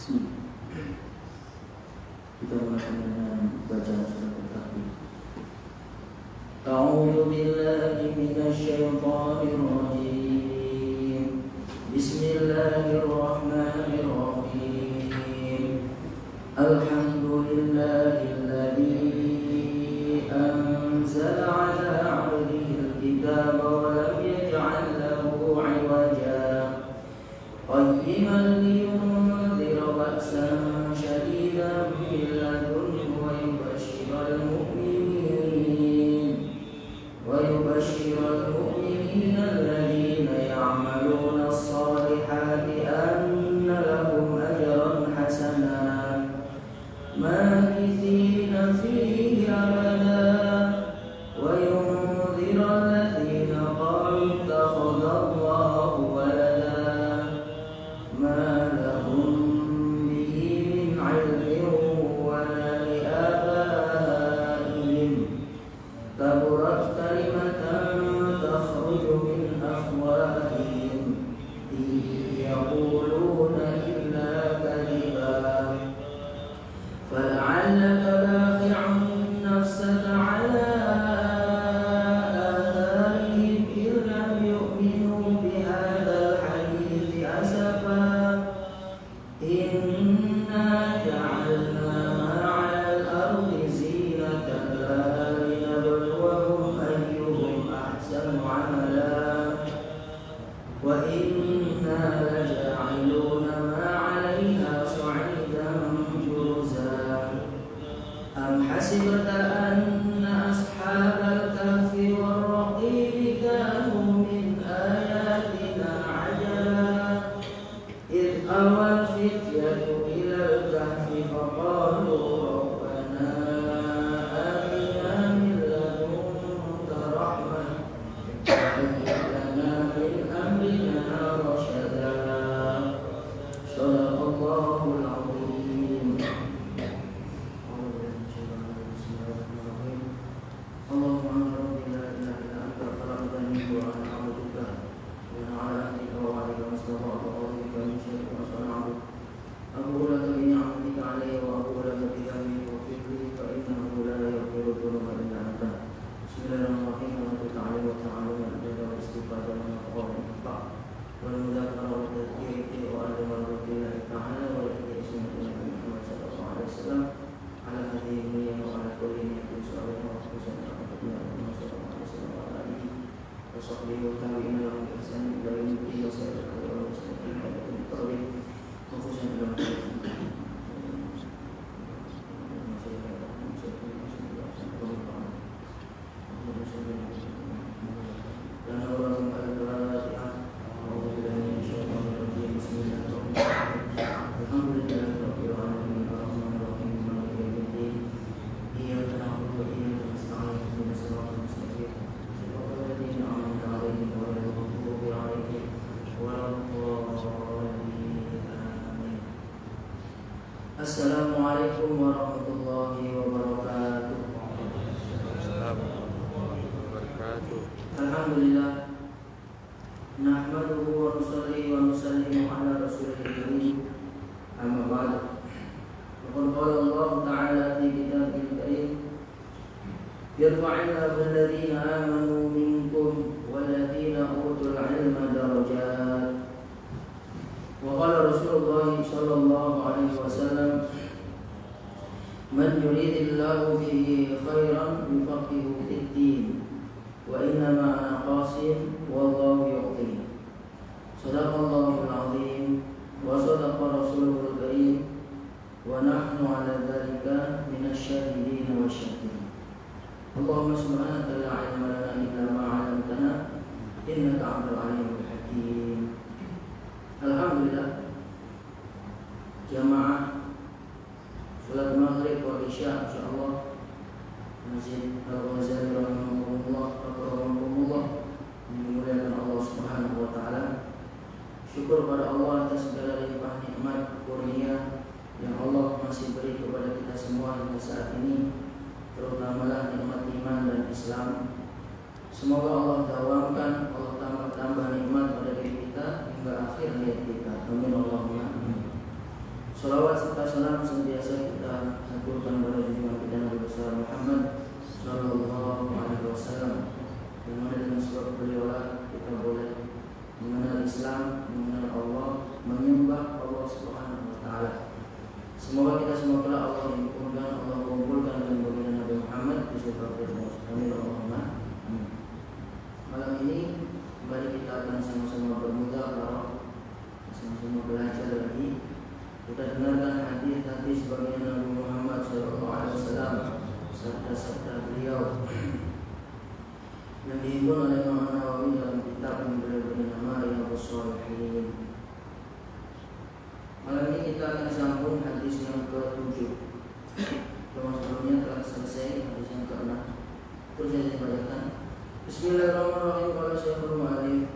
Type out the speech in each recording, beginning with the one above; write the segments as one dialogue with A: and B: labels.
A: Kita mulakan dengan bacaan surat Al-Kahfi. A'udzu billahi minasyaitonir rajim. Bismillahirrahmanirrahim. Alhamdulillahilladzi anzala 'ala 'abdihi al-kitaba wa lam yaj'al lahu 'iwaja. Qayyiman liyunzira ba'san shadidan min ladunhu wa yubashshiral mu'minina alladhina ya'maluna as-salihati anna lahum ajran hasanan makithina fihi abada wa yunzira alladhina qalu ittakhadha Allahu walada ma lahum bihi min 'ilmin wa la li abaihim kaburat kalimatan takhruju min afwahihim yaquluna illa kadhiba fal'allaka baqi'un nafsaka 'ala atharihim in lam yu'minu bihadzal hadithi asafa inna ja'alna ma 'alal ardi zinatan laha linabluwahum ayyuhum ahsanu 'amala wa inna laja'iluna ma 'alayha sa'idan juruza am hasibta anna ashabal kahfi war-raqim kanu min ayatina 'ajaba إذ أوى الفتية إلى الكهف فقالوا ربنا آتنا من لدنك رحمة وهيئ لنا من أمرنا رشدا صدق الله العظيم. اللهم أنت ربي لا إله إلا أنت خلقتني وأنا عبدك وأنا على عهدك ووعدك ما استطعت أعوذ بك من شر ما صنعت أبوء لك بنعمتك علي وأبوء لك بذنبي واغفر لي فإنه لا يغفر الذنوب إلا أنت. بسم الله الرحمن الرحيم. ونتوب عليه وتعالى الأجر والاستغفار والنفع والإنفاق والمذاكرة والتذكير وعدم الرد لله تعالى والإحياء سنة النبي محمد صلى الله عليه وسلم على هذه النية وعلى كل نية صالحة وخصوصا على نبينا محمد صلى الله عليه وسلم وعلى آله وصحبه والتابعين لهم بإحسان إلى يوم الدين وسائر الخير والمسلمين والمقربين خصوصا إلى Assalamualaikum warahmatullahi wabarakatuh. Alhamdulillah nahmaduhu wa nusalli wa nusallimu ala rasulil karim amma ba'd. Qala Allah ta'ala fi kitabil karim yarfa'illahu alladhina amanu minkum walladhina utul ilma darajat. Wa qala Rasulullah sallallahu alaihi wasallam man yuridillahu bihi khairan yufaqihu fid din wa innama ana qasim wallahu yu'ti. Shadaqallahul azim wa sadaqa rasuluhul karim wa nahnu ala dzalika minasyahidin wa syakirin. Allahumma subhanaka la ilma lana illa ma 'allamtana innaka antal alimul hakim. Alhamdulillah jamaah salat maghrib wa isya insyaallah Masjid Al-Ghazali rahimahullah dimuliakan Allah Subhanahu wa taala. Syukur pada Allah atas segala limpah nikmat kurnia yang Allah masih beri kepada kita semua hingga saat ini, terutamalah nikmat iman dan Islam. Semoga Allah dawamkan, Allah tambah nikmat pada diri kita hingga akhir hayat kita. Amin Allahumma amin. Salawat serta salam senantiasa kita haturkan kepada junjungan kita Nabi besar Muhammad Sallallahu Alaihi Wasallam, yang mana dengan sebab beliaulah kita boleh mengenal Islam, mengenal Allah, menyembah Allah Subhanahu Wa Taala. Semoga kita semua kelak Allah kumpulkan dengan baginda Nabi Muhammad di surga Firdaus. Amin Allahumma amin. Malam ini kembali kita akan sama-sama bermudzakarah, sama-sama belajar lagi. Kita dengarkan hadis-hadis baginda Nabi Muhammad SAW, sabda-sabda beliau yang dihimpun oleh Imam Nawawi dalam kitab yang beliau beri nama Riyadhus Shalihin. Malam ini kita akan sambung hadis yang ke-7. Kalau sebelumnya telah selesai hadis yang ke-6. Terus saya dibacakan. Bismillahirrahmanirrahim. Qala Syekhul Mu'allif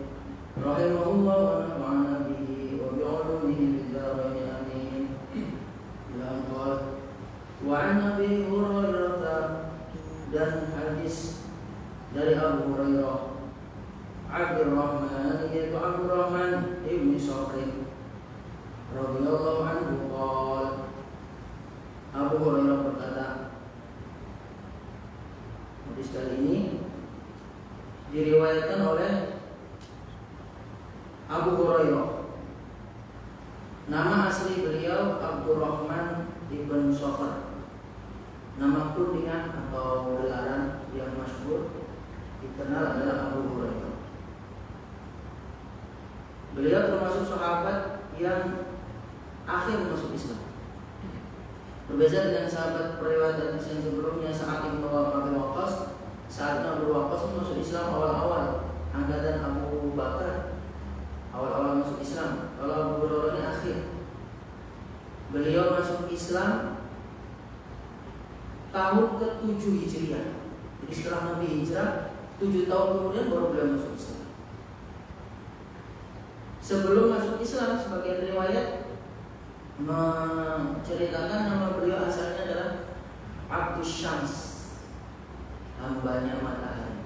A: rahimahullah wa nafa'ana bihi wa bi'ulumihi fid dharain amin. Ila qala wa 'an Abi Hurairah, dan hadis dari Abu Hurairah Abdurrahman, yaitu Abdurrahman ibn Shakhr radhiyallahu anhu qala, Abu Hurairah berkata, hadis kali ini diriwayatkan oleh Abu Hurairah. Nama asli beliau Abdurrahman ibn Shakhr. Nama kunyah atau gelaran yang masyhur dikenal adalah Abu Hurairah. Beliau termasuk sahabat yang akhir masuk Islam. Berbeda dengan sahabat periwayat hadis yang sebelumnya, Sa'ad bin Abi Waqqas. Sa'ad bin Abi Waqqas masuk Islam awal-awal, angkatan Abu Bakar awal-awal masuk Islam. Kalau Abu Hurairah ini akhir. Beliau masuk Islam tahun ke-7 Hijriah. Jadi setelah Nabi hijrah 7 tahun kemudian baru beliau masuk Islam. Sebelum masuk Islam, sebagian riwayat menceritakan nama beliau asalnya adalah Abdus Syams, hambanya matahari.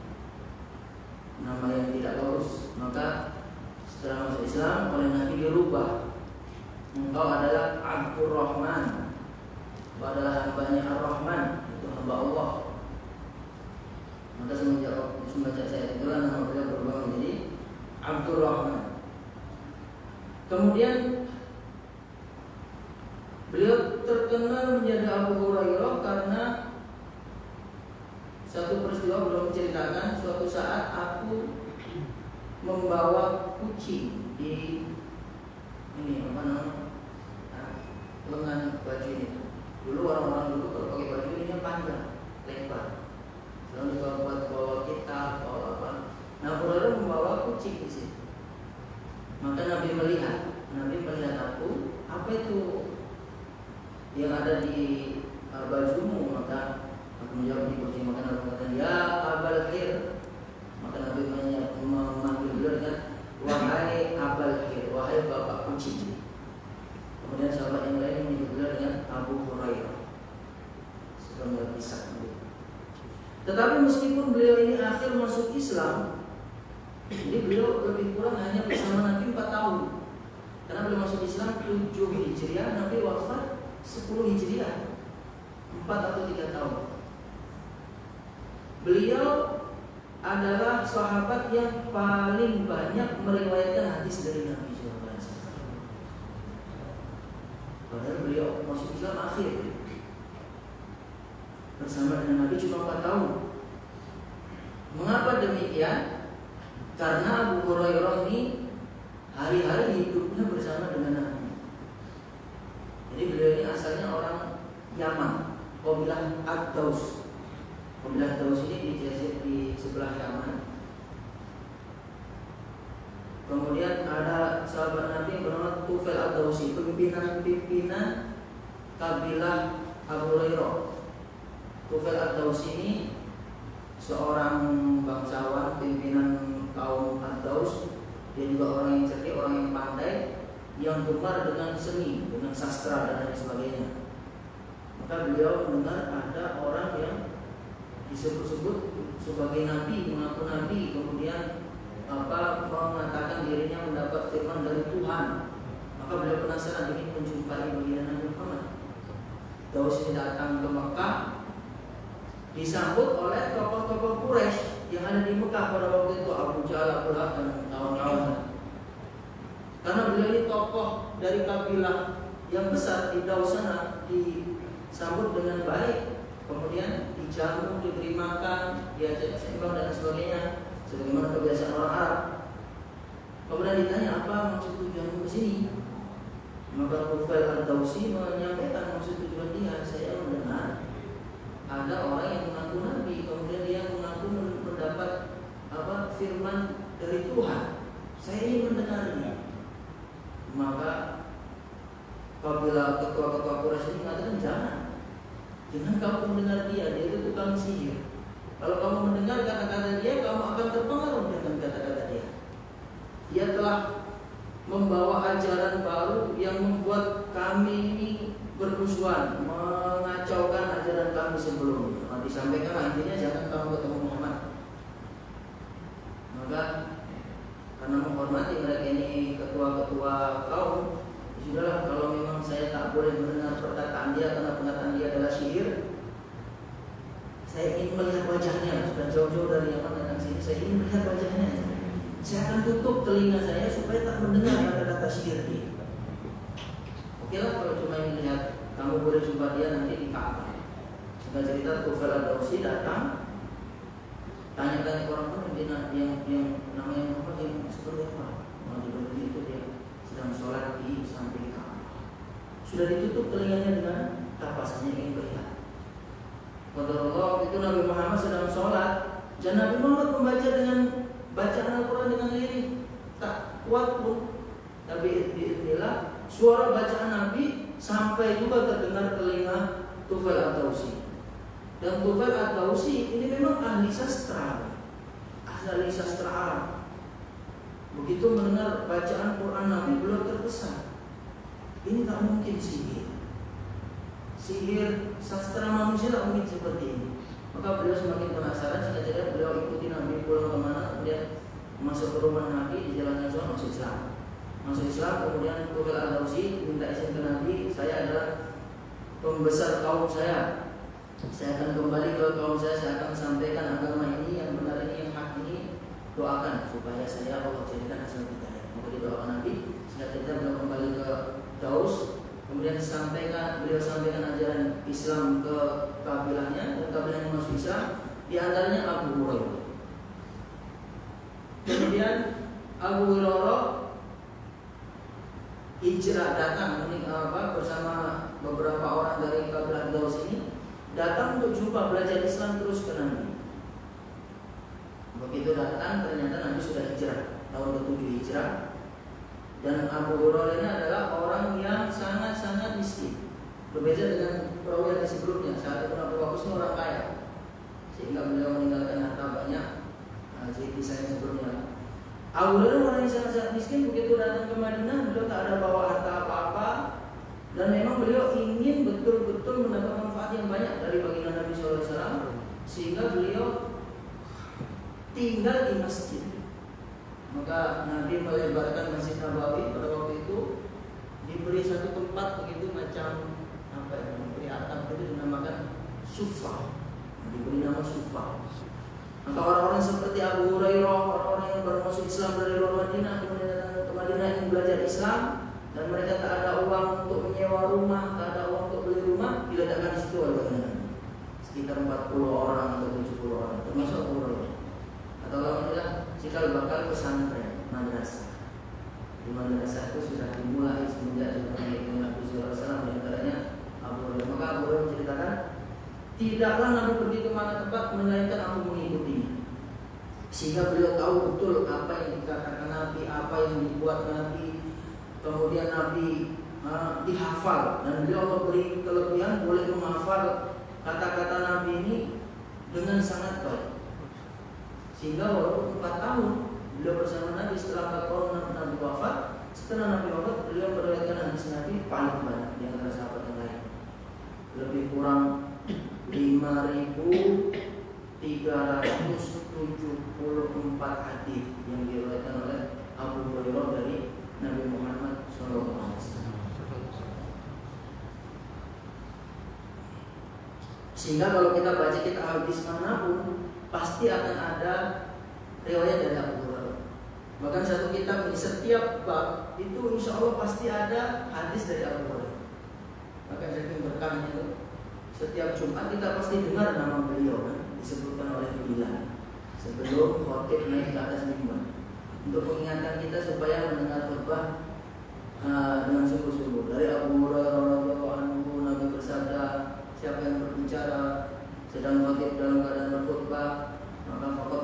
A: Nama yang tidak lurus. Maka setelah masuk Islam oleh Nabi dirubah. Engkau adalah Abdurrahman, engkau adalah hambanya Ar-Rahman, itu hamba Allah. Maka semenjak saya itulah nama beliau berubah menjadi Abdurrahman. Kemudian beliau terkenal menjadi Abu Hurairah karena satu peristiwa beliau menceritakan, suatu saat aku membawa kucing di lengan baju ini. Dulu orang-orang dulu kalau pakai baju ini panjang, lebar. Lalu kalau buat bawa kitab, bawa apa. Nah, Abu Hurairah membawa kucing di sini. Maka Nabi melihat aku, apa itu yang ada di bajumu? Maka aku menjawab di kucing. Maka Nabi mengatakan, ya Abal Hir. Maka Nabi memanggil beliau dengan wahai Abal Hir, wahai bapak kucing. Kemudian sahabat yang lain menyebut beliau dengan Abu Hurairah. Sebenarnya bisa. Tetapi meskipun beliau ini akhir masuk Islam, jadi beliau lebih kurang hanya bersama Nabi 4 tahun. Karena beliau masuk Islam 7 Hijriah, Nabi wafat 10 Hijriah, 4 atau 3 tahun. Beliau adalah sahabat yang paling banyak meriwayatkan hadis dari Nabi SAW. Padahal beliau masuk Islam akhir, bersama dengan Nabi cuma 4 tahun. Mengapa demikian? Karena Abu Hurairah ini hari-hari hidupnya bersama dengan Nabi. Jadi beliau ini asalnya orang Yaman, kabilah Ad-Daus. Kabilah Daus ini di sebelah Yaman. Kemudian ada sahabat Nabi yang bernama Tufail Ad-Dausi, pimpinan kabilah Abu Hurairah. Tufail Ad-Dausi ini seorang bangsawan, pimpinan kaum Ad-Daus. Dia juga orang yang cerdik, orang yang pandai, yang gemar dengan seni, dengan sastra dan lain sebagainya. Maka beliau mendengar ada orang yang disebut-sebut sebagai nabi, mengaku nabi, kemudian mengatakan dirinya mendapat firman dari Tuhan. Maka beliau penasaran ingin menjumpai dari baginda Nabi Muhammad. Daus ini datang ke Mekah, disambut oleh tokoh-tokoh Quraisy yang ada di Mekah pada waktu itu, Abu Jahal, Abu Lahab dan kawan-kawan. Karena beliau ini tokoh dari kabilah yang besar di Daus sana, disambut dengan baik, kemudian dijamu, diberi makan, diajak sembang dan sebagainya, sebagaimana kebiasaan orang Arab. Kemudian ditanya, apa maksud tujuanmu ke sini? Maka Tufail Ad-Dawsi menyampaikan maksud tujuan dia, saya mendengar ada orang yang mengaku Nabi, kemudian dia mengaku mendapat firman dari Tuhan. Saya ingin mendengarnya. Maka apabila ketua-ketua Quraisy ini mengatakan jangan kamu mendengar dia itu tukang sihir. Kalau kamu mendengar kata-kata dia, kamu akan terpengaruh dengan kata-kata dia. Dia telah membawa ajaran baru yang membuat kami ini bermusuhan, mengacaukan ajaran kami sebelumnya. Disampaikan intinya jangan kamu ketemu Muhammad. Maka karena menghormati mereka ini ketua-ketua kaum, sudahlah, kalau memang saya tak boleh mendengar perkataan dia karena perkataan dia adalah sihir, saya ingin melihat wajahnya. Sudah jauh-jauh dari Yaman datang sini, saya ingin melihat wajahnya. Saya akan tutup telinga saya supaya tak mendengar kata-kata sihir dia. Oke lah, kalau cuma ingin lihat, kamu boleh jumpa dia nanti di Ka'bah. Sehingga cerita Tufail Ad-Dawsi datang, tanya-tanya orang yang namanya Muhammad yang seperti apa. Mau diberi itu dia sedang sholat di samping Ka'bah. Sudah ditutup telinganya dengan tapasannya ingin melihat. Qadarullah itu Nabi Muhammad sedang sholat, dan Nabi Muhammad membaca dengan bacaan Al-Quran dengan lirik, tak kuat pun. Tapi inilah suara bacaan Nabi sampai juga terdengar telinga Tufail Ad-Dawsi. Dan Tufail Ad-Dawsi ini memang ahli sastra Arab. Begitu mendengar bacaan Quran Nabi, beliau terkesan. Ini tak mungkin sihir sastra manusia tak mungkin seperti ini. Maka beliau semakin penasaran, sehingga beliau ikuti Nabi pulang kemana, kemudian masuk ke rumah Nabi, di jalan Yasua masuk Islam. Kemudian Tufail Ad-Dawsi minta izin ke Nabi, saya adalah pembesar kaum saya akan kembali ke kaum saya akan sampaikan agama ini yang benar, ini yang hak ini, doakan supaya saya Allah jadikan hasil hidayah. Maka didoakan Nabi, sehingga kita beliau kembali ke Daus. Kemudian beliau sampaikan ajaran Islam ke kabilahnya, dan kabilah yang masuk Islam di antaranya Abu Hurairah. Kemudian Abu Hurairah hijrah datang bersama beberapa orang dari kabilah Daus ini, datang untuk jumpa belajar Islam terus ke Nabi. Begitu datang, ternyata Nabi sudah hijrah tahun ke-7 hijrah. Dan Abu Hurairah ini adalah orang yang sangat-sangat miskin. Berbeda dengan perawi yang sebelumnya. Saat itu Abu Bakar ini orang kaya, sehingga beliau meninggalkan harta banyak. Kisah yang sebelumnya. Abu Hurairah orang yang sangat-sangat miskin. Begitu datang ke Madinah, beliau tak ada bawa harta apa-apa, dan memang beliau ingin betul-betul mendapat manfaat yang banyak dari baginda Nabi SAW, sehingga beliau tinggal di masjid. Maka Nabi melebarkan Masjid Nabawi pada waktu itu, diberi satu tempat begitu macam diberi atap itu dinamakan Sufa, diberi nama Sufa. Maka orang-orang seperti Abu Hurairah, orang-orang yang baru masuk Islam dari luar Madinah, kemudian datang ke Madinah ingin belajar Islam, dan mereka tak ada uang untuk menyewa rumah, tak ada uang untuk beli rumah, diletakkan di situ oleh sekitar 40 orang atau 70 orang, termasuk Abu Hurairah. Atau alhamdulillah cikal bakal pesantren madrasah. Di madrasah itu sudah dimulai semenjak zaman Nabi SAW, di antaranya Abu Hurairah. Maka Abu Hurairah menceritakan, tidaklah Nabi pergi ke mana tempat melainkan aku mengikutinya, sehingga beliau tahu betul apa yang dikatakan Nabi, apa yang dibuat Nabi. Kemudian Nabi dihafal, dan beliau memberi kelebihan boleh menghafal kata-kata Nabi ini dengan sangat baik. Sehingga walaupun 4 tahun beliau bersama Nabi, setelah 4 tahun Nabi wafat, setelah Nabi wafat beliau meriwayatkan hadis Nabi paling banyak di antara sahabat yang lain, lebih kurang 5.374 hadis yang diriwayatkan oleh Abu Hurairah dari Nabi Muhammad SAW. Sehingga kalau kita baca kita hadis manapun pasti akan ada riwayat dari Abu Hurairah. Bahkan satu kitab ini setiap bab itu insya Allah pasti ada hadis dari Abu Hurairah. Maka saking berkahnya itu setiap Jumat kita pasti dengar nama beliau kan, disebutkan oleh Bilal sebelum khotib naik ke atas mimbar untuk mengingatkan kita supaya mendengar khutbah dengan sungguh-sungguh. Dari Abu Hurairah radhiyallahu anhu Nabi bersabda, siapa yang berbicara sedang khotib dalam keadaan berkhutbah maka faqad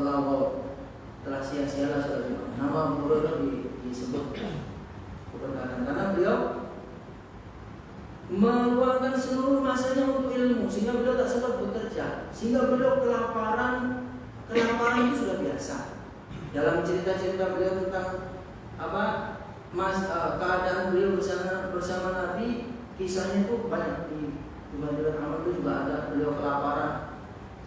A: telah sia-sialah salat Jumat. Nama Abu Hurairah disebutkan keberkahan karena beliau meluangkan seluruh masanya untuk ilmu sehingga beliau tak sempat bekerja, sehingga beliau kelaparan itu sudah biasa. Dalam cerita-cerita beliau tentang keadaan beliau bersama Nabi, kisahnya itu banyak di Madinah Ahmad itu juga ada beliau kelaparan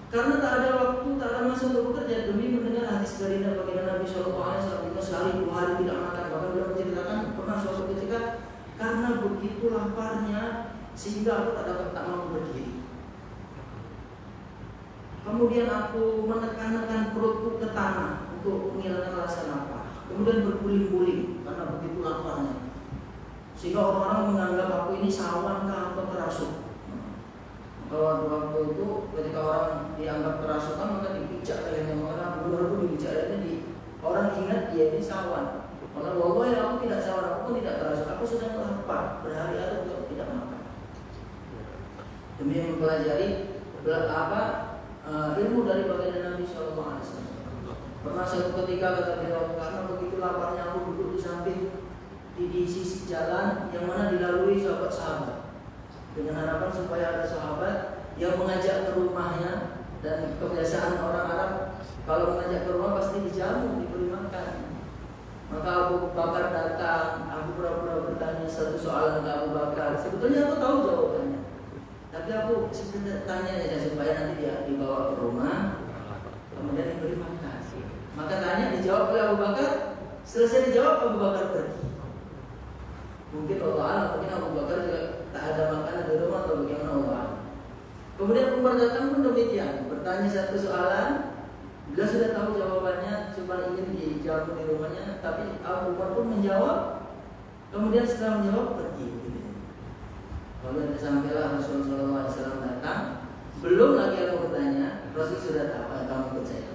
A: karena tak ada waktu, tak ada masa untuk bekerja demi mendengar hadis dari Nabi Shallallahu Alaihi Wasallam. Sehari 2 hari tidak makan, bahkan beliau menceritakan pernah suatu ketika karena begitu laparnya sehingga aku tak mau berdiri. Kemudian aku menekan perutku ke tanah untuk menghilangkan rasa lapar. Kemudian berguling-guling karena begitu laparnya, sehingga orang-orang menganggap aku ini sawan atau kerasuk. Kalau waktu itu ketika orang dianggap kerasukan maka dipijak lehernya, maka baru dipijak lehernya orang ingat dia ini sawan. Maka wallahi aku tidak sawan, aku pun tidak kerasuk, aku sedang lapar berhari-hari untuk tidak makan. Demi mempelajari ilmu dari baginda Nabi Shallallahu Alaihi Wasallam. Pernah suatu ketika kata beliau, karena begitu laparnya aku duduk di samping di sisi jalan yang mana dilalui sahabat-sahabat, dengan harapan supaya ada sahabat yang mengajak ke rumahnya. Dan kebiasaan orang Arab kalau mengajak ke rumah pasti dijamu, diberi makan. Maka Abu Bakar datang, aku pura-pura bertanya satu soalan ke Abu Bakar. Sebetulnya aku tahu jawabannya, tapi aku sebenarnya tanya aja supaya nanti dia dibawa ke rumah, kemudian diberi makan. Maka tanya dijawab oleh Abu Bakar, selesai dijawab Abu Bakar pergi. Mungkin mungkin Abu Bakar juga tak ada makanan di rumah atau bagaimana Allah. Kemudian Umar datang pun demikian, bertanya satu soalan, beliau sudah tahu jawabannya, cuma ingin dijawab di rumahnya, tapi Abu Bakar pun menjawab. Kemudian setelah menjawab pergi. Kemudian sampailah Rasulullah SAW datang, belum lagi aku bertanya, Rasul sudah tahu, kamu ikut saya.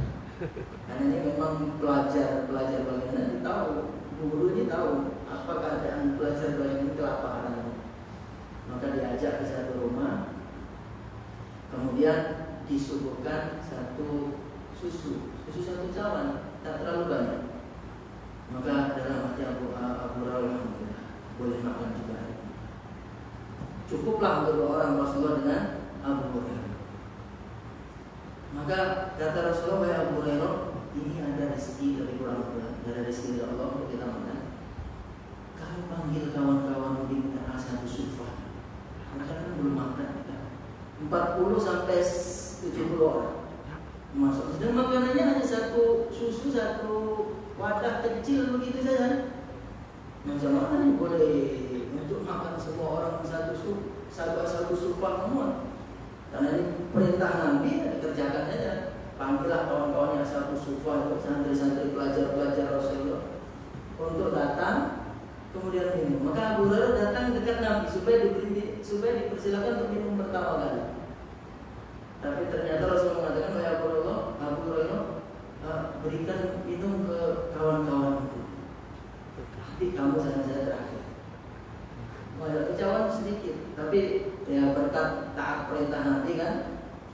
A: Karena ini memang pelajar bagaimana tahu, guru ini tahu apa keadaan pelajar ini kelaparan. Maka diajak ke satu rumah, kemudian disuguhkan susu satu cawan, tak terlalu banyak. Maka dalam hati Abu Hurairah boleh makan juga. Cukuplah untuk 2 orang Rasulullah dengan Abu Hurairah. Maka kata Rasulullah, wahai Abu Hurairah, ini ada rezeki dari dari rezeki dari Allah untuk kita makan. Kamu panggil kawan-kawan di Ashabus Suffah. Mereka kan belum makan kita. 40 sampai 70 orang. Masuk. Dan makanannya hanya satu susu, satu wadah kecil begitu saja. Macam mana nih boleh untuk makan semua orang satu Suffah semua? Karena ini perintah Nabi, dikerjakan saja. Panggillah kawan-kawan yang satu Suffah itu, santri-santri pelajar-pelajar Rasulullah untuk datang, kemudian minum. Maka Abu Hurairah datang dekat Nabi supaya dipersilakan untuk minum pertama kali. Tapi ternyata Rasul mengatakan, wahai Abu Hurairah, berikan minum ke kawan-kawan itu. Nanti kamu sama saya terakhir. Ada ucapan sedikit, tapi ya berkat taat perintah Nabi kan,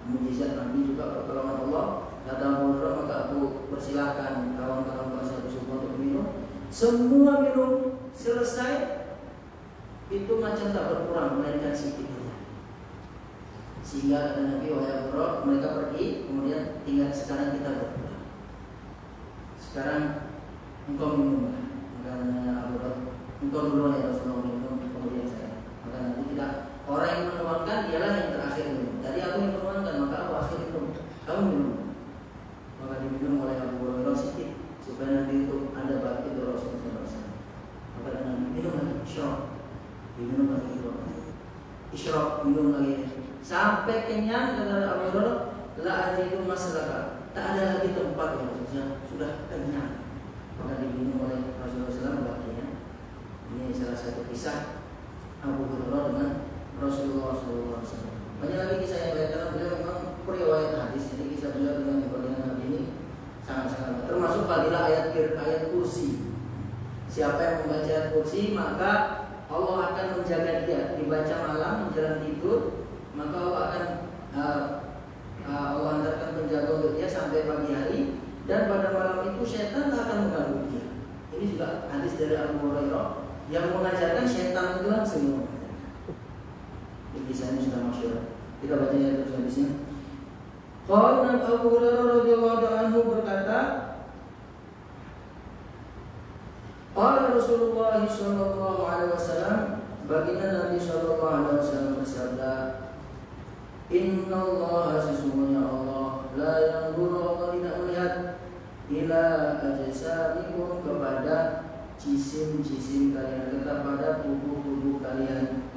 A: mujizat Nabi juga pertolongan Allah. Kata Abu Hurairah, maka aku persilahkan kawan-kawan satu semua untuk minum. Semua minum selesai, itu macam tak berkurang melainkan sedikitnya. Sehingga kata Nabi, wahai Abu Hurairah, mereka pergi, kemudian tinggal sekarang kita berdua. Sekarang engkau minum. Maka Abu Hurairah, engkau duluan ya Rasulullah minum. Kemudian saya, maka nanti tidak orang yang menuangkan dialah yang terakhir minum. Tadi aku yang menuangkan, maka aku akhir minum. Kamu minum. Maka diminum oleh Abu Hurairah sedikit supaya nanti itu ada bagi dari Rasulullah SAW. Maka Nabi minum lagi, syok, diminum lagi. isyraq, minum lagi. Sampai kenyang, kata Abu Hurairah, la ajidu maslaka. Tak ada lagi tempat yang sudah kenyang. Maka diminum oleh Rasulullah SAW baginya. Ini salah satu kisah Abu Hurairah dengan Rasulullah SAW. Banyak lagi kisah yang lain karena beliau memang periwayat hadis. Jadi kisah beliau dengan bagian hadis ini sangat-sangat. Termasuk fadilah ayat kursi. Siapa yang membaca ayat kursi maka Allah akan menjaga dia. Dibaca malam menjelang tidur, maka Allah akan Allah hantarkan penjaga untuk dia sampai pagi hari. Dan pada malam itu setan tak akan mengganggu dia. Ini juga hadis dari Abu Hurairah yang mengajarkan setan itu langsung. Ini kisahnya sudah masyhur. Kita baca terus hadisnya. Qala Abu Hurairah radhiyallahu anhu berkata, qala Rasulullah sallallahu alaihi wasallam, baginda Nabi sallallahu alaihi wasallam bersabda, Innallaha sesungguhnya Allah la yanzuru, Allah tidak melihat ila ajsamikum kepada jisim-jisim kalian, kepada tubuh-tubuh kalian,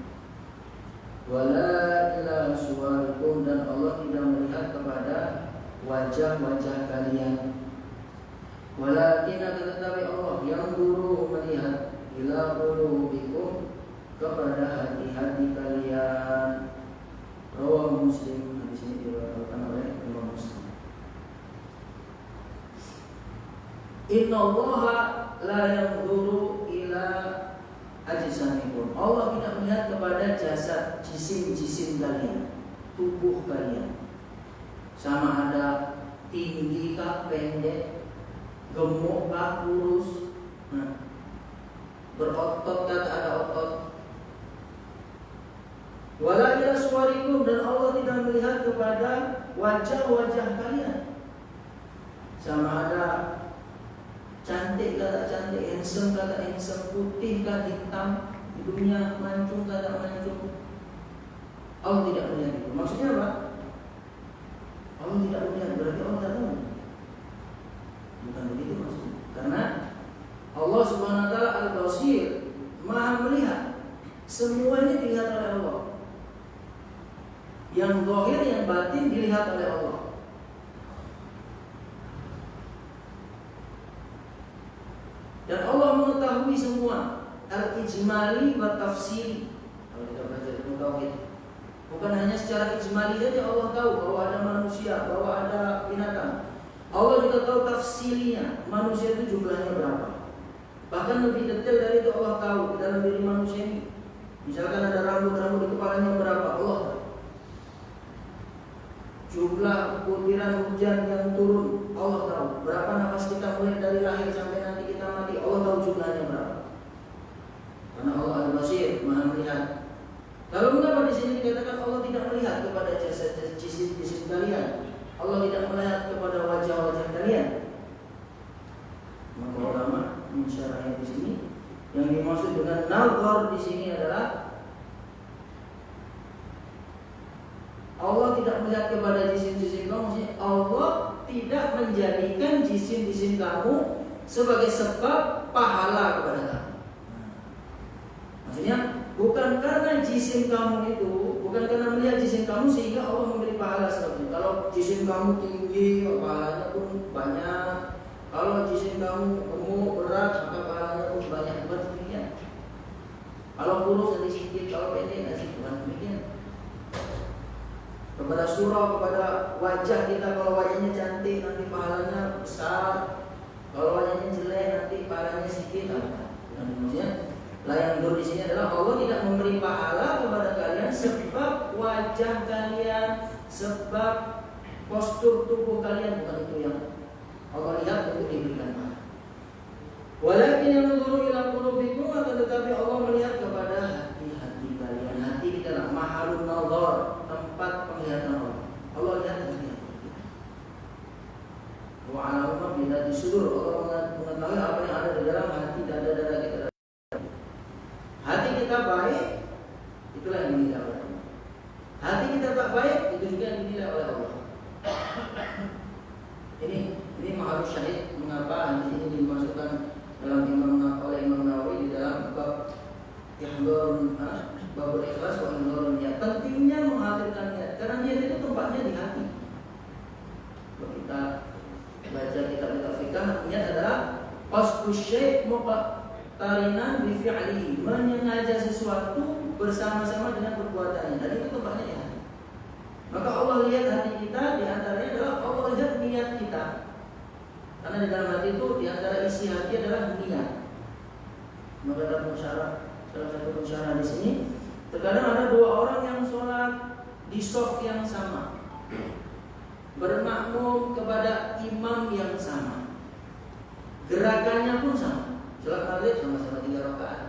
A: wala ila suwarikum, dan Allah tidak melihat kepada wajah-wajah kalian, walakin tetapi Allah yang dulu melihat ila qulubikum kepada hati-hati kalian. Rawahu Muslim. Hadis ini diriwayatkan oleh Imam Muslim. Innallaha la yanzuru ila ajsamikum. Allah tidak melihat kepada jasad, jisim kalian, tubuh kalian. Sama ada tinggi kah, pendek, gemuk kah, kurus, berotot kah, tak ada otot. Wala ila suwarikum, dan Allah tidak melihat kepada wajah-wajah kalian. Sama ada cantik kata cantik, handsome kata handsome, putih kata hitam, hidungnya mancung kata mancung. Allah tidak melihat itu. Maksudnya apa? Allah tidak melihat, berarti Allah tak tahu. Bukan begitu maksudnya. Karena Allah Subhanahu wa taala Al-Basir, Maha melihat. Semuanya dilihat oleh Allah. Yang zahir, yang batin dilihat oleh Allah. Dan Allah mengetahui semua, al-ijmali wa tafsiri. Kalau kita belajar ilmu tauhid, bukan hanya secara ijmali saja Allah tahu bahwa ada manusia, bahwa ada binatang. Allah juga tahu tafsirnya, manusia itu jumlahnya berapa. Bahkan lebih detail dari itu Allah tahu di dalam diri manusia ini. Misalkan ada rambut-rambut di kepalanya berapa, Allah tahu. Jumlah butiran hujan yang turun, Allah tahu. Berapa nafas kita mulai dari lahir sampai nanti kita mati, Allah tahu jumlahnya berapa. Karena Allah Al-Basir, Maha melihat. Lalu mengapa di sini dikatakan Allah tidak melihat kepada jisim kalian? Allah tidak melihat kepada wajah-wajah kalian. Maka ulama mensyarahnya di sini, yang dimaksud dengan nazar di sini adalah Allah tidak melihat kepada jisim-jisim kamu. Maksudnya Allah tidak menjadikan jisim-jisim kamu sebagai sebab pahala kepada kamu. Maksudnya bukan karena jisim kamu itu, bukan karena melihat jisim kamu sehingga Allah memberi pahala sebabnya. Kalau jisim kamu tinggi, pahalanya pun banyak. Kalau jisim kamu gemuk, berat, maka pahalanya pun banyak. Bukan demikian. Kalau kurus nanti sedikit, kalau pendek nanti bukan demikian. Kepada surah, kepada wajah kita, kalau wajahnya cantik nanti pahalanya besar. Kalau wajahnya jelek nanti pahalanya sedikit. Dan maksudnya yang di sini adalah Allah tidak memberi pahala kepada kalian sebab wajah kalian, sebab postur tubuh kalian, bukan itu yang Allah lihat untuk diberikan pahala. Walakin yang menurut ila qulubikum, akan tetapi Allah melihat kepada hati-hati kalian. Hati kita adalah mahalun nazar, tempat penglihatan Allah. Allah lihat hati. Wa alama bila disudur, Allah mengetahui apa yang ada di dalam hati, dada-dada kita. Hati kita baik, itulah yang dinilai oleh Allah. Hati kita tak baik, itu juga yang dinilai oleh Allah. Ini mahalus syahid mengapa hadis ini dimasukkan dalam oleh Imam Nawawi di dalam bab babul ikhlas wa ihdharun niat. Pentingnya menghadirkan niat karena niat itu tempatnya di hati. Kalau kita baca kitab-kitab fikih, niat adalah qasdu syai' muqtarinan bi fi'lihi, menyengaja sesuatu bersama-sama dengan perbuatannya. Dan itu tempatnya di hati. Maka Allah lihat hati kita, di antaranya adalah Allah lihat niat kita. Karena di dalam hati itu di antara isi hati adalah niat. Maka dalam salah satu pensyarah di sini, terkadang ada dua orang yang sholat di shaf yang sama, bermakmum kepada imam yang sama, gerakannya pun sama. Sholat maghrib sama-sama 3 rakaat,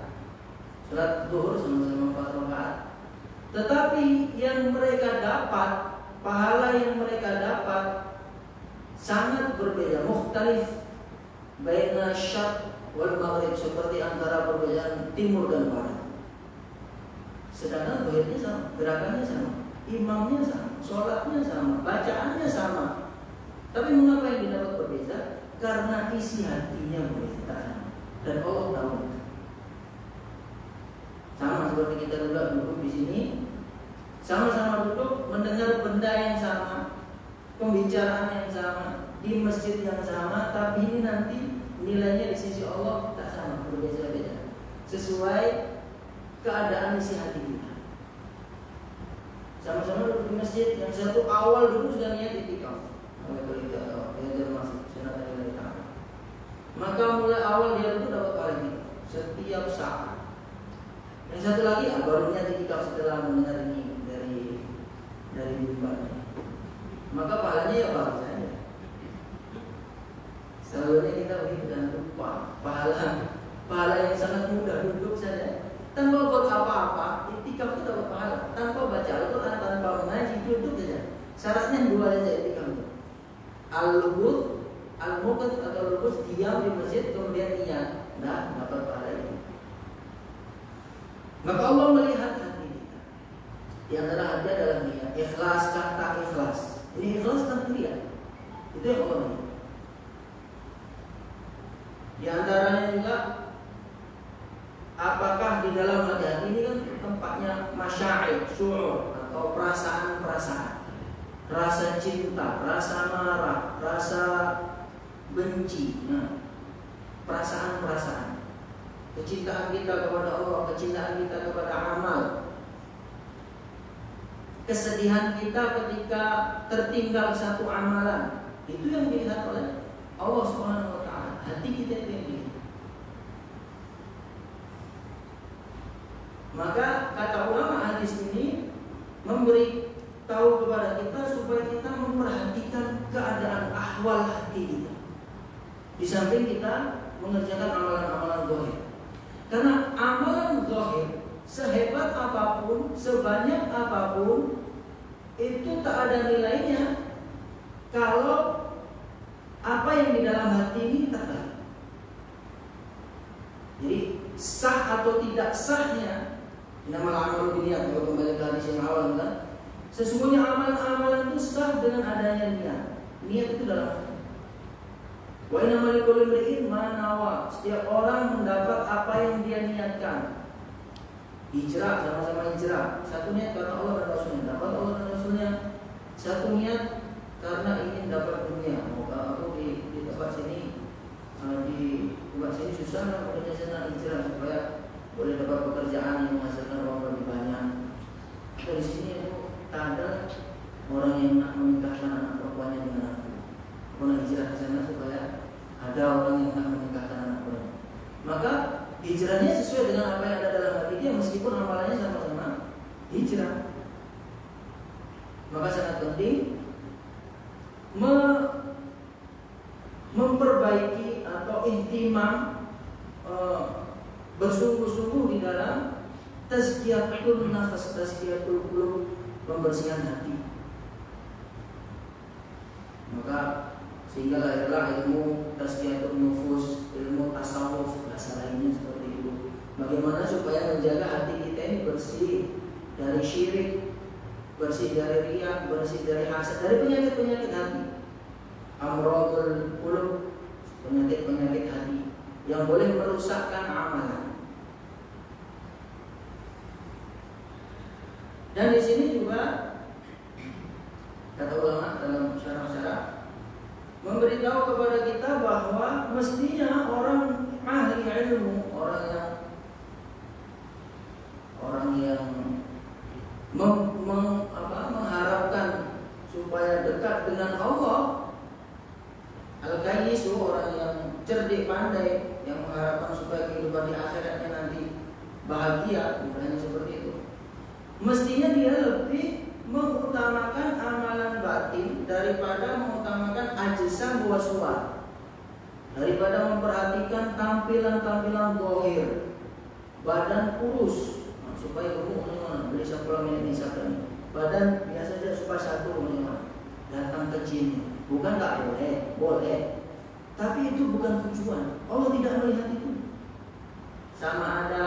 A: sholat zuhur sama-sama 4 rakaat. Tetapi yang mereka dapat, pahala yang mereka dapat sangat berbeda, mukhtalif baina syarq wal maghrib, seperti antara perbedaan timur dan barat. Sedangkan zahirnya sama, gerakannya sama, imamnya sama, sholatnya sama, bacaannya sama. Tapi mengapa yang didapat berbeda? Karena isi hatinya berbeda. Dan Allah tahu. Sama seperti kita juga duduk di sini, sama-sama duduk mendengar benda yang sama, pembicaraan yang sama, di masjid yang sama, tapi ini nanti nilainya di sisi Allah tak sama, berbeda-beda sesuai keadaan isi hati kita. Sama-sama duduk di masjid, yang satu awal dulu sudah niat itikaf, maka mulai awal dia itu dapat pahala itu setiap saat. Yang satu lagi baru niat itikaf setelah mendengar ini dari mimbarnya, maka pahalanya ya baru saja. Selalunya kita begitu dan lupa pahala yang sangat mudah, duduk saja tanpa buat apa-apa, itikaf itu dapat pahala. Tanpa baca Al-Quran, tanpa mengaji, duduk saja. Syaratnya 2 saja itikaf itu: al-lubuz, al-muqadh atau lubuz, diam di masjid kemudian niat, nah dapat pahala itu. Maka Allah melihat hati kita. Di antara hati adalah niat, ikhlas kata ikhlas. Ini ikhlas kan niat. Itu yang Allah lihat. Di antaranya juga, apakah di dalam hati ini kan tempatnya masyair, syu'ur atau perasaan-perasaan, rasa cinta, rasa marah, rasa benci, perasaan-perasaan, kecintaan kita kepada Allah, kecintaan kita kepada amal, kesedihan kita ketika tertinggal satu amalan. Itu yang dilihat oleh Allah Subhanahu wa ta'ala. Hati kita itu yang dilihat. Maka kata ulama hadis ini memberi tahu kepada kita supaya kita memperhatikan keadaan ahwal hati kita. Di samping kita mengerjakan amalan-amalan zahir. Karena amalan zahir sehebat apapun, sebanyak apapun, itu tak ada nilainya kalau apa yang di dalam hati ini tak baik. Jadi sah atau tidak sahnya nama amal niat, kalau kembali ke hadis yang awal kan, sesungguhnya amalan-amalan itu sah dengan adanya niat. Niat itu dalam hati. Wa innamal likulli imri'in ma nawa. Setiap orang mendapat apa yang dia niatkan. Hijrah, sama-sama hijrah. Satu niat karena Allah dan Rasulnya, dapat Allah dan Rasulnya. Satu niat karena ingin dapat dunia. Moga aku di tempat sini, di tempat sini susah lah, makanya saya hijrah supaya boleh dapat pekerjaan yang menghasilkan uang lebih banyak. Dari sini itu tak ada orang yang nak menikahkan anak perempuannya dengan aku. Aku nak hijrah ke sana supaya ada orang yang nak menikahkan anak perempuan. Maka hijrahnya sesuai dengan apa yang ada dalam hati dia, meskipun amalannya sama-sama hijrah. Maka sangat penting memperbaiki atau ihtimam, bersungguh-sungguh di dalam tazkiyatul nafas, tazkiyatul qulub, pembersihan hati. Maka sehingga lahirlah ilmu tazkiyatul nufus, ilmu tasawuf, bahasa lainnya seperti itu. Bagaimana supaya menjaga hati kita ini bersih dari syirik, bersih dari riya, bersih dari hasad, dari penyakit-penyakit hati. Amradul qulub, penyakit-penyakit hati yang boleh merusakkan amalan. Dan di sini juga kata ulama dalam syarah-syarah memberitahu kepada kita bahwa mestinya orang ahli ilmu, orang yang mengharapkan supaya dekat dengan Allah, al-qayyisu, orang yang cerdik pandai, yang mengharapkan supaya kehidupan di akhiratnya nanti bahagia, bukan seperti itu. Mestinya dia lebih mengutamakan amalan batin daripada mengutamakan ajsam wa suwar, daripada memperhatikan tampilan-tampilan zahir, badan kurus supaya gemuk beli 10 menit ini, badan biasa saja supaya satu datang ke gym. Bukan tak boleh, tapi itu bukan tujuan. Allah tidak melihat itu. Sama ada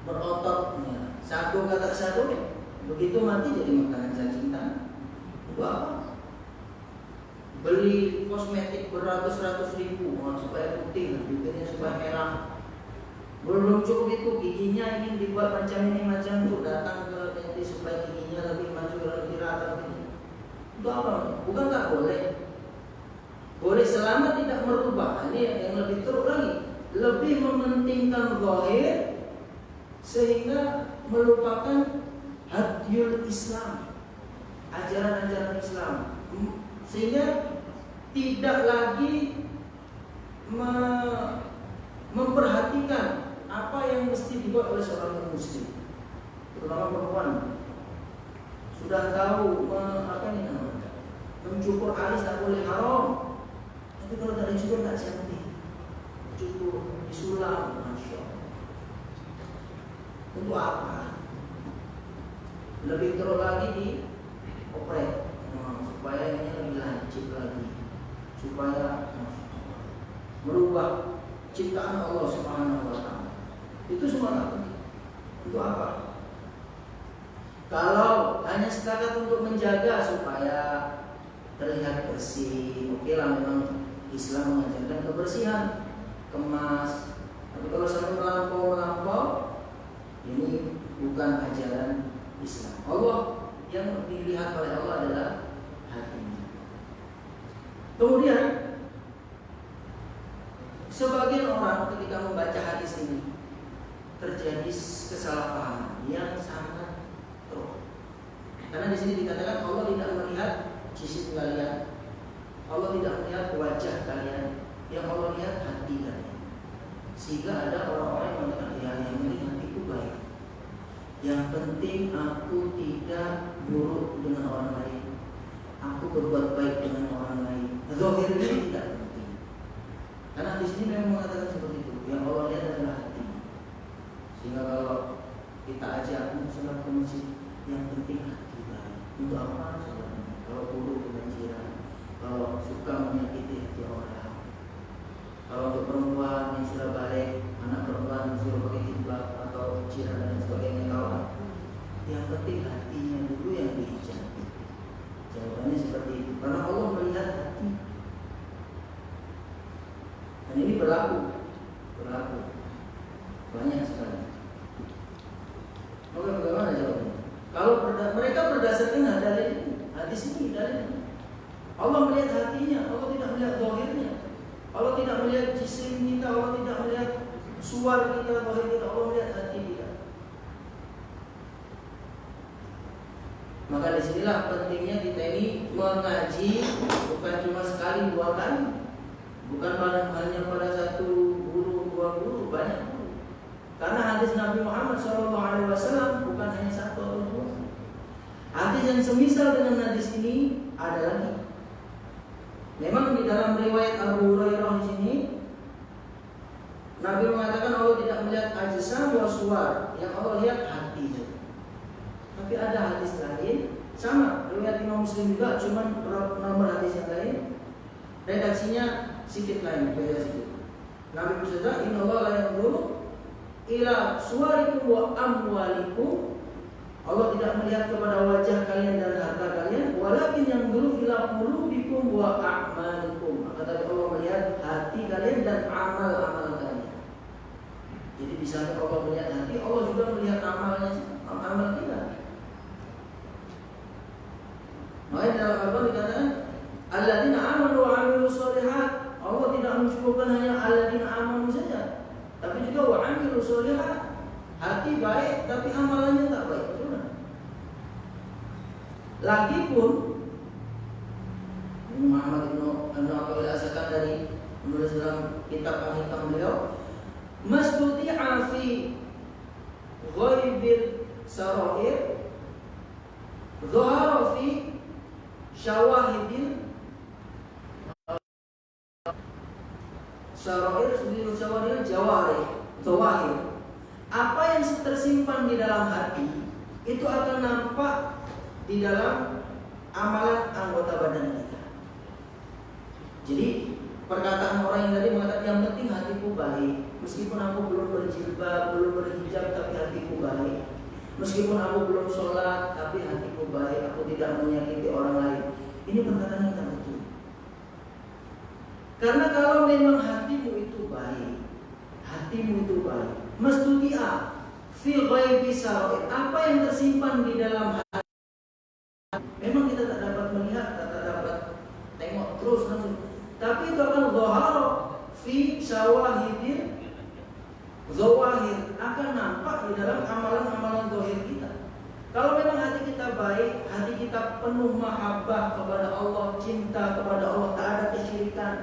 A: berotot, satu kata satu, begitu mati jadi makanan cacing tanah. Itu apa? Beli kosmetik beratus-ratus ribu supaya putih, bibirnya supaya merah. Belum cukup itu, giginya ingin dibuat macam ini macam itu, datang ke dentist supaya giginya lebih maju, lebih rata. Itu apa? Bukan tak boleh. Boleh selama tidak merubah. Ini yang lebih teruk lagi, lebih mementingkan zahir sehingga melupakan hadiyul Islam, ajaran-ajaran Islam, sehingga tidak lagi memperhatikan apa yang mesti dibuat oleh seorang muslim, terutama perempuan. Sudah tahu mencukur alis tak boleh, haram. Tapi kalau tak dicukur tak cantik. Cukur disulam, masya Allah. Untuk apa? Lebih teruk lagi di oprek, supaya ini lebih lancip lagi, supaya merubah ciptaan Allah Subhanahu wa Ta'ala. Itu semua tak penting. Untuk apa? Kalau hanya setakat untuk menjaga supaya terlihat bersih, oke lah, memang Islam mengajarkan kebersihan, kemas. Tapi kalau sampai melampau, ini bukan ajaran Islam. Allah yang dilihat oleh Allah adalah hatinya. Kemudian sebagian orang ketika membaca hadis ini terjadi kesalahpahaman yang sangat teruk. Karena di sini dikatakan Allah tidak melihat sisi kalian, Allah tidak melihat wajah kalian, yang Allah lihat hati kalian. Sehingga ada orang-orang yang mengatakan, ya yang penting hatiku baik, yang penting aku tidak buruk dengan orang lain, aku berbuat baik dengan orang lain. Zahir ini tidak penting. Karena di sini memang mengatakan seperti itu, yang Allah lihat adalah hati. Sehingga kalau kita ajak sholat ke masjid, yang penting hati baik. Untuk apa? Kalau buruk kebencian, kalau suka menyakiti hati orang, kalau untuk perempuan yang sudah balik, anak perempuan yang sudah pakai jilbab atau jiran dan sebagainya, kawan, yang penting hatinya dulu yang dihijabi. Jawabannya seperti itu, karena Allah melihat hati. Dan ini berlaku banyak sekali. Oke, bagaimana jawabannya? Kalau mereka berdasarkan hadis ini, dalil Allah melihat hatinya, Allah tidak melihat zahirnya. Allah tidak melihat jisim kita, Allah tidak melihat suara kita, zahir kita, Allah melihat hati kita. Maka disinilah pentingnya kita ini mengaji, bukan cuma sekali dua kali, bukan hanya pada satu guru, dua guru, banyak guru. Karena hadis Nabi Muhammad SAW bukan hanya satu atau dua. Hadis yang semisal dengan hadis ini ada lagi. Memang di dalam riwayat Abu Hurairah di sini Nabi mengatakan Allah tidak melihat ajsam wa suwar, yang Allah lihat hati. Tapi ada hadis lain sama, riwayat Imam Muslim juga, cuman nomor hadis yang lain, redaksinya sedikit lain, beda sedikit. Nabi bersabda, "Inna Allah la yanzuru ila suwarikum wa amwalikum." Allah tidak melihat kepada wajah kalian dan harta kalian, walakin yanzuru ila qulubikum wa a'malikum. Akan tetapi Allah melihat hati kalian dan amal-amal kalian. Jadi di samping Allah melihat hati, Allah juga melihat amal kita. Makanya dalam Al-Quran dikatakan alladzina amanu wa 'amilus shalihat. Allah tidak mencukupkan hanya alladzina amanu saja, tapi juga wa 'amilus shalihat. Hati baik tapi amalannya tak baik. Sudah. Lagipun Muhammad bin Abdul As-Sakandari menulis dalam kitab Al-Hikam beliau, mastuti'a fi ghaibil sarair dhahara fi syawahidil sarair sudil syawahidil jawahir. Apa yang tersimpan di dalam hati itu akan nampak di dalam amalan anggota badan kita. Jadi perkataan orang yang tadi mengatakan yang penting hatiku baik, meskipun aku belum berjilbab, belum berhijab, tapi hatiku baik. Meskipun aku belum sholat, tapi hatiku baik, aku tidak menyakiti orang lain. Ini perkataan yang tak betul. Karena kalau memang hatimu itu baik, mastudia fi ghaibi sarair, apa yang tersimpan di dalam hati memang kita tak dapat melihat, tak dapat tengok terus langsung, tapi itu akan dhahara fi syawahidil zawahir, akan nampak di dalam amalan-amalan zahir kita. Kalau memang hati kita baik, hati kita penuh mahabbah kepada Allah, cinta kepada Allah, tak ada kesyirikan,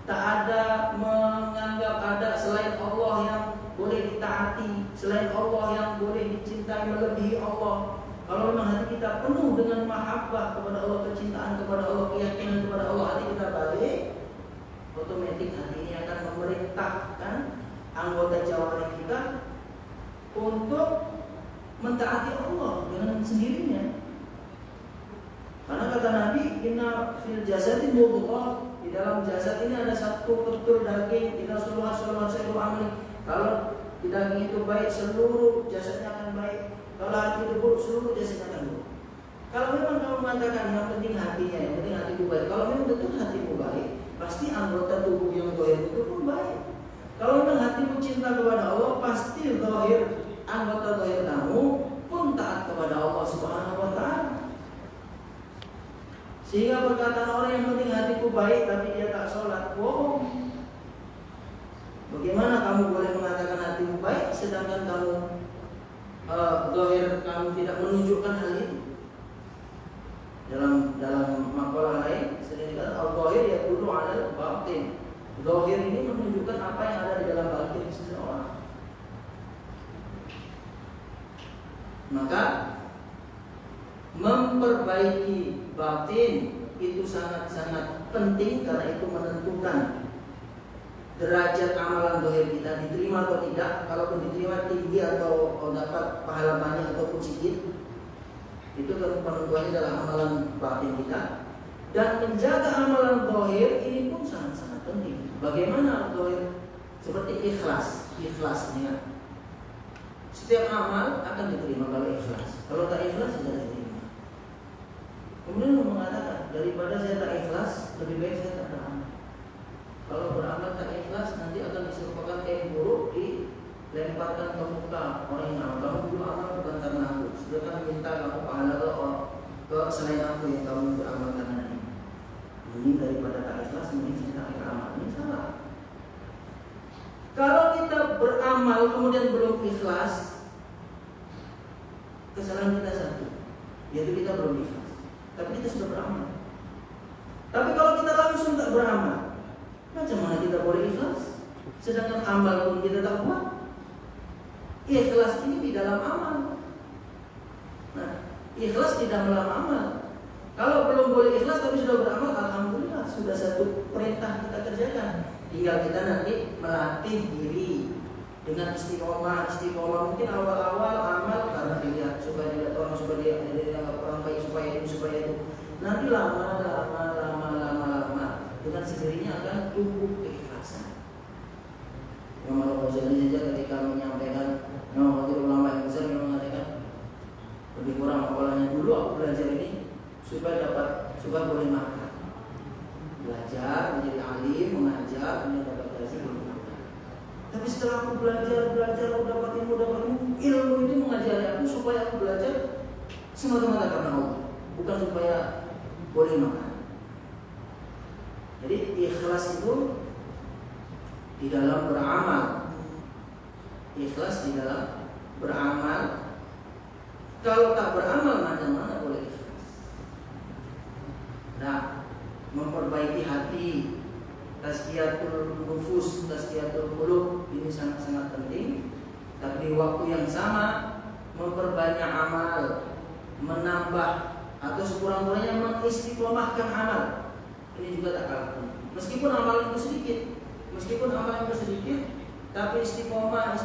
A: tak ada menganggap ada selain Allah yang boleh ditaati, selain Allah yang boleh dicintai melebihi Allah. Kalau memang hati kita penuh dengan mahabbah kepada Allah, kecintaan kepada Allah, keyakinan kepada Allah, hati kita baik, otomatis hati ini akan memerintahkan anggota jawarih kita untuk mentaati Allah dengan sendirinya. Karena kata Nabi, inna fil jasadi mudghah, di dalam jasad ini ada satu ketul daging, kita seluruh amali. Kalau di daging itu baik, seluruh jasadnya akan baik. Kalau hati itu buruk, seluruh jasadnya akan buruk. Kalau memang kamu mengatakan yang penting hatinya, yang penting hatiku baik, kalau memang betul hatimu baik, pasti anggota tubuh yang zahir itu pun baik. Kalau memang hatimu cinta kepada Allah, pasti zahir anggota zahir kamu pun taat kepada Allah Subhanahu wa taala. Sehingga perkataan orang yang penting hatiku baik tapi dia tak sholat, bohong. Bagaimana kamu boleh mengatakan hatimu baik sedangkan kamu zahir kamu tidak menunjukkan hal itu? Dalam makalah lain sering dikatakan al-zahir yadullu 'ala al-batin. Zahir ini menunjukkan apa yang ada di dalam batin seseorang. Maka memperbaiki batin itu sangat-sangat penting, karena itu menentukan derajat amalan zahir kita diterima atau tidak. Kalau diterima tinggi atau dapat pahala banyak ataupun sedikit, itu penentuannya dalam amalan batin kita. Dan menjaga amalan zahir ini pun sangat-sangat penting. Bagaimana zahir? Seperti ikhlasnya. Setiap amal akan diterima kalau ikhlas. Kalau tak ikhlas tidak diterima. Kemudian mengatakan, daripada saya tak ikhlas, lebih baik saya tak beramal. Kalau beramal tak ikhlas, nanti akan diserupakan kain buruk, dilemparkan ke muka orang yang amal. Kamu dulu amal bukan karena aku, sedangkan minta kamu pahala ke selain aku yang kamu beramal karena ini. Ini daripada tak ikhlas, mending saya tak beramal. Ini salah. Kalau kita beramal kemudian belum ikhlas, kesalahan kita satu, yaitu kita belum ikhlas. Tapi kita sudah beramal. Tapi kalau kita langsung tak beramal, macam mana kita boleh ikhlas? Sedangkan amal pun kita tak buat. Ikhlas ini di dalam amal. Nah, ikhlas di dalam amal. Kalau belum boleh ikhlas tapi sudah beramal, alhamdulillah, sudah satu perintah kita kerjakan. Tinggal kita nanti melatih diri dengan istiqomah. Mungkin awal-awal amal karena dilihat supaya dilihat orang, supaya dia orang baik, supaya itu. Nanti lama dengan sendirinya akan tumbuh keikhlasan. Imam Al-Ghazali saja ketika menyampaikan ulama yang besar yang mengatakan lebih kurang awalnya dulu aku belajar ini supaya boleh makan, belajar menjadi alim, mengajar, kemudian dapat gaji. Tapi setelah aku belajar belajar, dapat ilmu, ilmu itu mengajari aku supaya aku belajar semata-mata karena Allah, bukan supaya boleh makan. Jadi ikhlas itu di dalam beramal. Ikhlas di dalam beramal. Kalau tak beramal mana boleh ikhlas. Nah, memperbaiki hati, tazkiyatul nufus, tazkiyatul qulub ini sangat-sangat penting. Tapi di waktu yang sama memperbanyak amal, menambah atau sekurang-kurangnya mengistiqomahkan amal. Ini juga tak kalah penting. Meskipun amalan itu sedikit, tapi istiqomah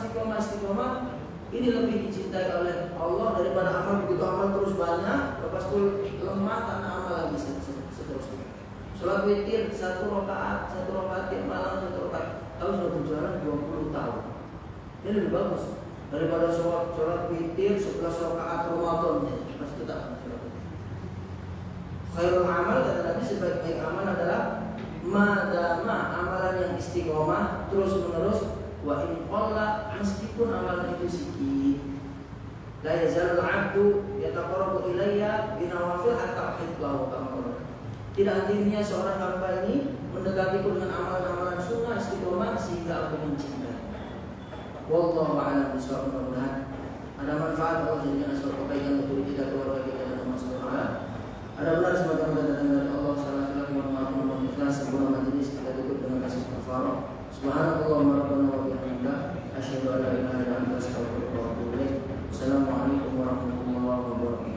A: ini lebih dicintai oleh Allah daripada amal. Begitu amal terus banyak, lepas itu lemah karena amal lagi seterusnya. Sholat witir 1 rakaat tiap malam 1 rakaat, kalau sudah berjalan 20 tahun. Ini lebih bagus daripada sholat witir 11 rakaat Ramadan. Pasti tak sholat witir. Khairul amal kata Nabi, sebaik-baik amal adalah madama, amalan yang istiqomah terus menerus. Wa in qalla, meskipun amalan itu sedikit. La yazalul 'abdu yataqarrabu ilayya binawafil hatta uhibbahu kama qala. Tidak henti-hentinya seorang hamba ini mendekatiku dengan amalan-amalan sunnah istiqomah sehingga aku mencintai. Wallahu a'lam bishawab. Mudah-mudahan ada manfaat Allah jadikan sebuah kebaikan untuk kita, keluarga kita dan umat semuanya. Ada benar semata-mata datang dari Allah. Salah mohon maaf, mohon ikhlas. Sebuah majelis kita tutup dengan kasih kafarah. Subhanallah rabbana wa bihamdika asyhadu an la ilaha illa anta astaghfiruka wa atubu ilaik. Assalamualaikum warahmatullahi wabarakatuh.